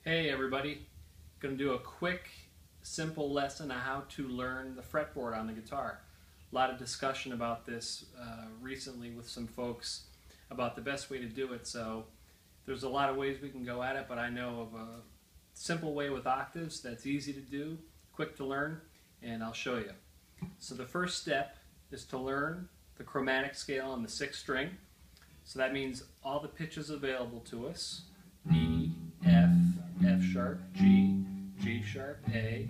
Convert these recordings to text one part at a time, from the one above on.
Hey everybody, going to do a quick, simple lesson on how to learn the fretboard on the guitar. A lot of discussion about this recently with some folks about the best way to do it, so there's a lot of ways we can go at it, but I know of a simple way with octaves that's easy to do, quick to learn, and I'll show you. So the first step is to learn the chromatic scale on the 6th string. So that means all the pitches available to us: E, F, F sharp, G, G sharp, A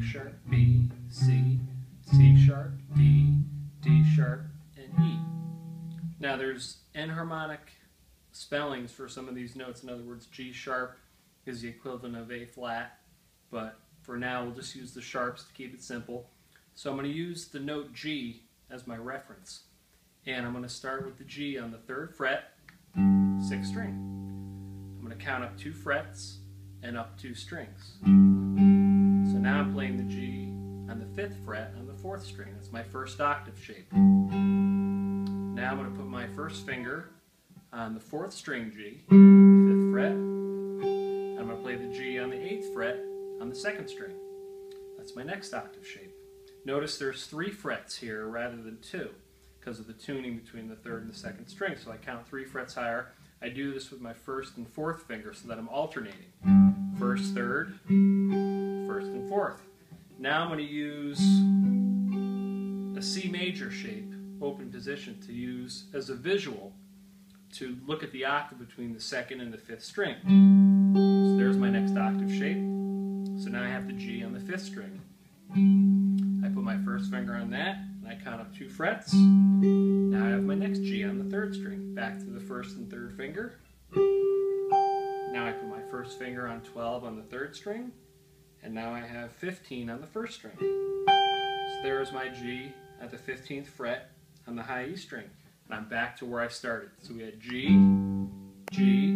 sharp, B, C, C sharp, D, D sharp, and E. Now there's enharmonic spellings for some of these notes. In other words, G sharp is the equivalent of A flat, but for now we'll just use the sharps to keep it simple. So I'm going to use the note G as my reference, and I'm going to start with the G on the 3rd fret, 6th string. I'm going to count up 2 frets and up 2 strings. So now I'm playing the G on the 5th fret on the 4th string. That's my first octave shape. Now I'm going to put my first finger on the 4th string G, 5th fret. I'm going to play the G on the 8th fret on the 2nd string. That's my next octave shape. Notice there's 3 frets here rather than 2 because of the tuning between the 3rd and the 2nd string. So I count 3 frets higher. I do this with my 1st and 4th finger so that I'm alternating. 1st, 3rd, 1st and 4th. Now I'm going to use a C major shape, open position, to use as a visual to look at the octave between the 2nd and the 5th string. So there's my next octave shape. So now I have the G on the 5th string. I put my first finger on that, and I count up 2 frets. Now I have my next G on the 3rd string. Back to the 1st and 3rd finger. Now I put my first finger on 12 on the 3rd string, and now I have 15 on the 1st string. So there's my G at the 15th fret on the high E string, and I'm back to where I started. So we had G, G,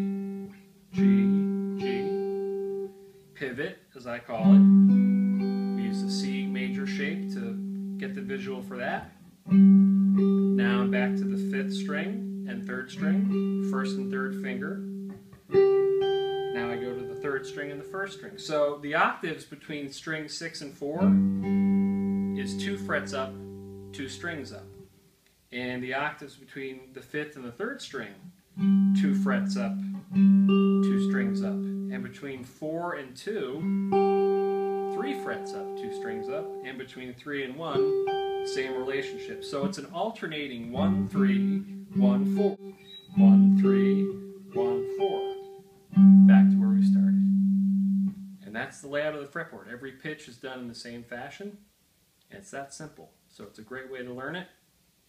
G, G, pivot as I call it. We use the C major shape to get the visual for that. Now I'm back to the 5th string and 3rd string, 1st and 3rd finger. Now I go to the 3rd string and the 1st string. So the octaves between strings 6 and 4 is 2 frets up, 2 strings up. And the octaves between the 5th and the 3rd string, 2 frets up, 2 strings up. And between 4 and 2, 3 frets up, 2 strings up. And between 3 and 1, same relationship. So it's an alternating 1, 3, 1, 4. 1, 3, 1, 4. Back to where we started. And that's the layout of the fretboard. Every pitch is done in the same fashion. And it's that simple. So it's a great way to learn it.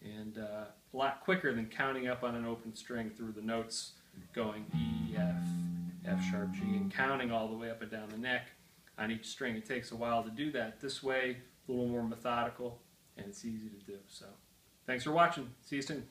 And a lot quicker than counting up on an open string through the notes, going E, F, F sharp, G, and counting all the way up and down the neck on each string. It takes a while to do that. This way, a little more methodical, and it's easy to do. So, thanks for watching. See you soon.